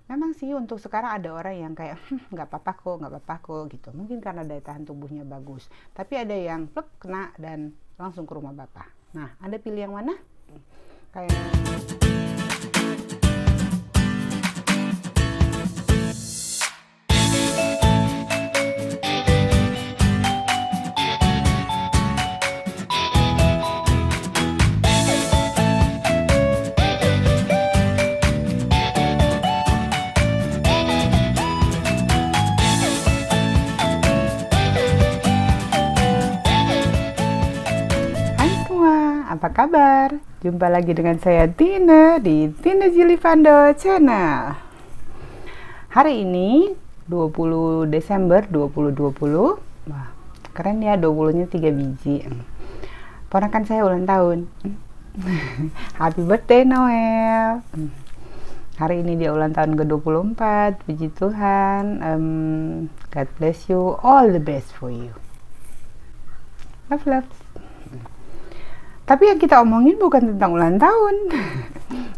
Memang sih untuk sekarang ada orang yang kayak nggak apa-apa kok, nggak apa-apa kok gitu. Mungkin karena daya tahan tubuhnya bagus. Tapi ada yang plek kena dan langsung ke rumah bapak. Nah, Anda pilih yang mana? Kayak hai semua, apa kabar? Jumpa lagi dengan saya Tina di Tina Jilivando Channel. Hari ini 20 Desember 2020. Wah, keren ya 20-nya 3 biji. Ponakan saya ulang tahun. Happy birthday Noel. Hari ini dia ulang tahun ke-24. Puji Tuhan. God bless you. All the best for you. Love, love. Tapi yang kita omongin bukan tentang ulang tahun.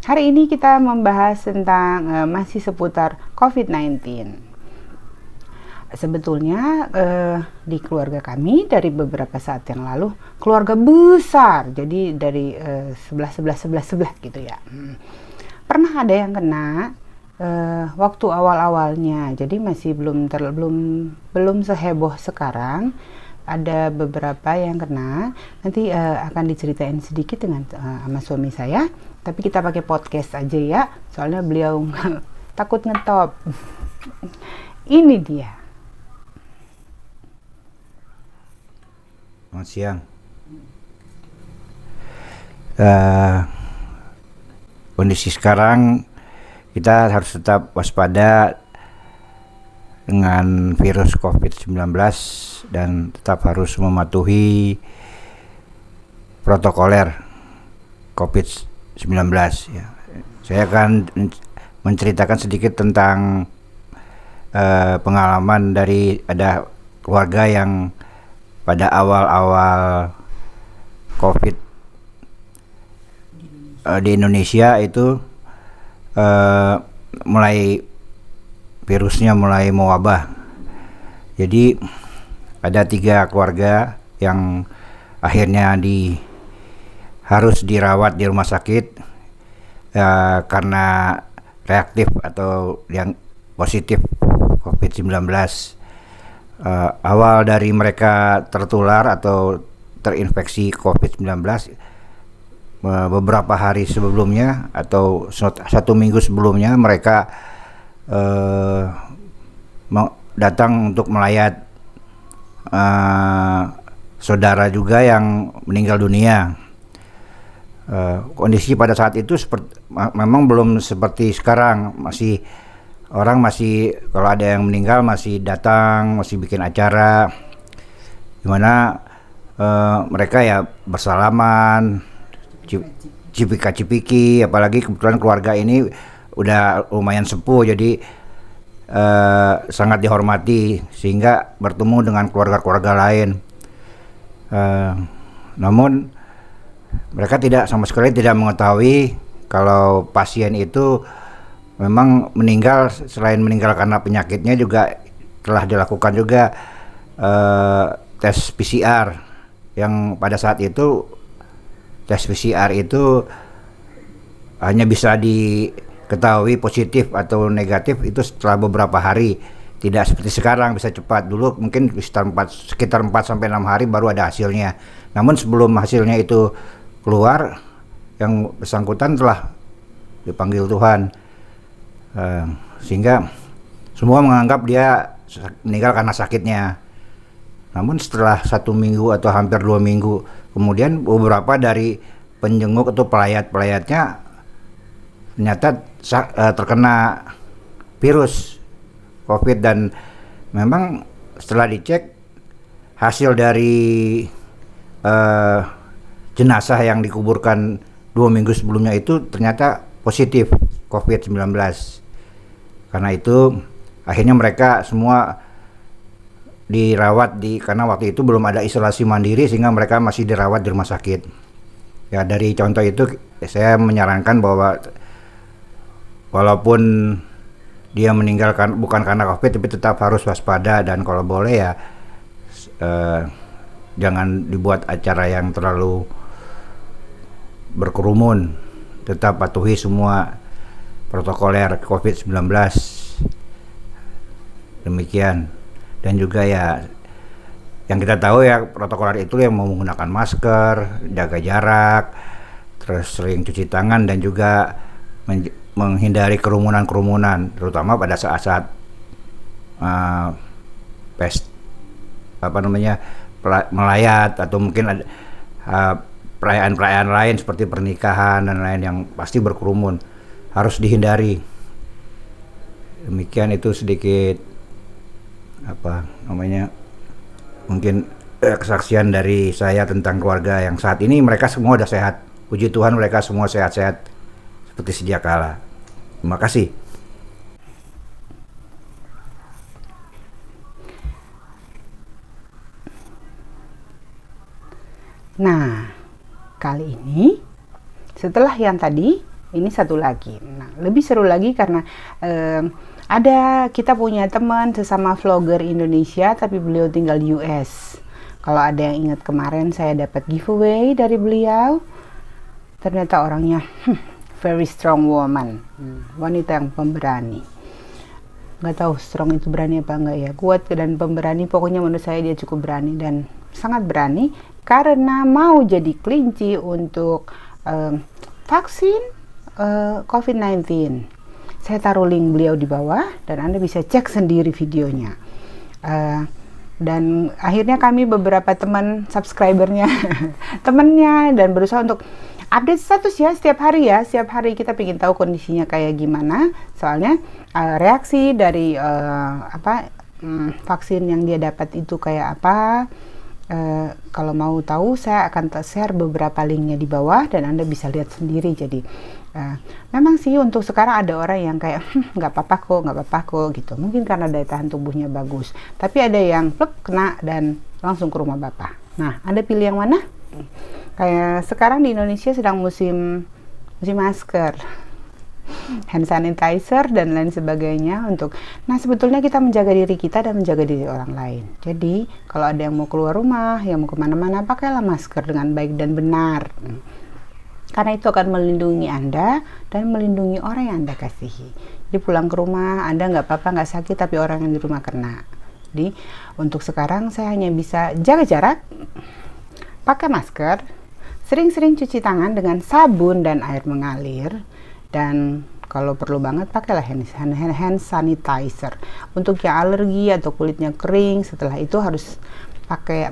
Hari ini kita membahas tentang masih seputar COVID-19. Sebetulnya di keluarga kami dari beberapa saat yang lalu, keluarga besar, jadi dari sebelah gitu ya. Pernah ada yang kena waktu awal-awalnya, jadi masih belum seheboh sekarang. Ada beberapa yang kena, nanti akan diceritain sedikit dengan sama suami saya, tapi kita pakai podcast aja ya, soalnya beliau takut ngetop. Ini dia. Selamat siang. Kondisi sekarang kita harus tetap waspada dengan virus COVID-19 dan tetap harus mematuhi protokoler COVID-19 ya. Saya akan menceritakan sedikit tentang pengalaman dari ada keluarga yang pada awal-awal COVID di Indonesia itu virusnya mulai mewabah. Jadi ada 3 keluarga yang akhirnya harus dirawat di rumah sakit karena reaktif atau yang positif COVID-19. Awal dari mereka tertular atau terinfeksi COVID-19 beberapa hari sebelumnya atau 1 minggu sebelumnya mereka datang untuk melayat saudara juga yang meninggal dunia. Kondisi pada saat itu memang belum seperti sekarang, orang masih kalau ada yang meninggal masih datang, masih bikin acara dimana mereka ya bersalaman, cipika-cipiki, apalagi kebetulan keluarga ini udah lumayan sepuh, jadi sangat dihormati sehingga bertemu dengan keluarga-keluarga lain. Namun mereka sama sekali tidak mengetahui kalau pasien itu memang meninggal. Selain meninggal karena penyakitnya, juga telah dilakukan juga tes PCR, yang pada saat itu tes PCR itu hanya bisa diketahui positif atau negatif itu setelah beberapa hari, tidak seperti sekarang bisa cepat. Dulu mungkin sekitar 4 sampai 6 hari baru ada hasilnya. Namun sebelum hasilnya itu keluar, yang bersangkutan telah dipanggil Tuhan, sehingga semua menganggap dia meninggal karena sakitnya. Namun setelah 1 minggu atau hampir 2 minggu kemudian, beberapa dari penjenguk atau pelayat-pelayatnya ternyata terkena virus COVID, dan memang setelah dicek hasil dari jenazah yang dikuburkan 2 minggu sebelumnya itu ternyata positif COVID-19. Karena itu akhirnya mereka semua dirawat karena waktu itu belum ada isolasi mandiri, sehingga mereka masih dirawat di rumah sakit. Ya, dari contoh itu saya menyarankan bahwa walaupun dia meninggal bukan karena COVID, tapi tetap harus waspada, dan kalau boleh ya jangan dibuat acara yang terlalu berkerumun, tetap patuhi semua protokoler COVID-19. Demikian. Dan juga ya yang kita tahu ya, protokoler itu yang menggunakan masker, jaga jarak, terus sering cuci tangan, dan juga menghindari kerumunan-kerumunan, terutama pada saat-saat melayat, atau mungkin ada perayaan-perayaan lain seperti pernikahan dan lain yang pasti berkerumun, harus dihindari. Demikian, itu sedikit mungkin kesaksian dari saya tentang keluarga yang saat ini mereka semua sudah sehat. Puji Tuhan, mereka semua sehat-sehat seperti sedia kala. Terima kasih. Nah, kali ini setelah yang tadi, ini satu lagi. Nah, lebih seru lagi karena kita punya teman sesama vlogger Indonesia, tapi beliau tinggal di US. Kalau ada yang ingat kemarin saya dapat giveaway dari beliau, ternyata orangnya very strong woman, wanita yang pemberani. Nggak tahu strong itu berani apa enggak ya, kuat dan pemberani. Pokoknya menurut saya dia cukup berani dan sangat berani karena mau jadi kelinci untuk vaksin COVID-19. Saya taruh link beliau di bawah dan Anda bisa cek sendiri videonya. Dan akhirnya kami beberapa teman subscribernya, temennya, dan berusaha untuk update status ya setiap hari kita ingin tahu kondisinya kayak gimana. Soalnya reaksi dari vaksin yang dia dapat itu kayak apa. Kalau mau tahu saya akan share beberapa linknya di bawah dan Anda bisa lihat sendiri. Jadi memang sih untuk sekarang ada orang yang kayak nggak apa-apa kok gitu, mungkin karena daya tahan tubuhnya bagus, tapi ada yang plek kena dan langsung ke rumah bapak. Nah, Anda pilih yang mana? Kayak sekarang di Indonesia sedang musim masker, hand sanitizer dan lain sebagainya nah sebetulnya kita menjaga diri kita dan menjaga diri orang lain. Jadi kalau ada yang mau keluar rumah, yang mau kemana-mana, pakailah masker dengan baik dan benar, karena itu akan melindungi Anda dan melindungi orang yang Anda kasihi. Jadi pulang ke rumah Anda nggak apa-apa, nggak sakit, tapi orang yang di rumah kena. Jadi untuk sekarang saya hanya bisa jaga jarak, pakai masker, sering-sering cuci tangan dengan sabun dan air mengalir, dan kalau perlu banget pakailah hand sanitizer. Untuk yang alergi atau kulitnya kering, setelah itu harus pakai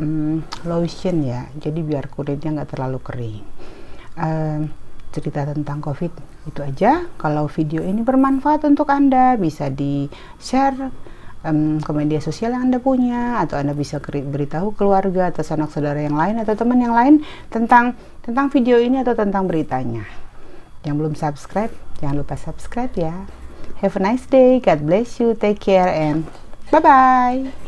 lotion ya, jadi biar kulitnya nggak terlalu kering. Cerita tentang COVID itu aja. Kalau video ini bermanfaat untuk Anda, bisa di share ke media sosial yang Anda punya, atau Anda bisa beritahu keluarga atau sanak saudara yang lain atau teman yang lain tentang video ini atau tentang beritanya. Yang belum subscribe, jangan lupa subscribe ya. Have a nice day, God bless you, take care, and bye bye.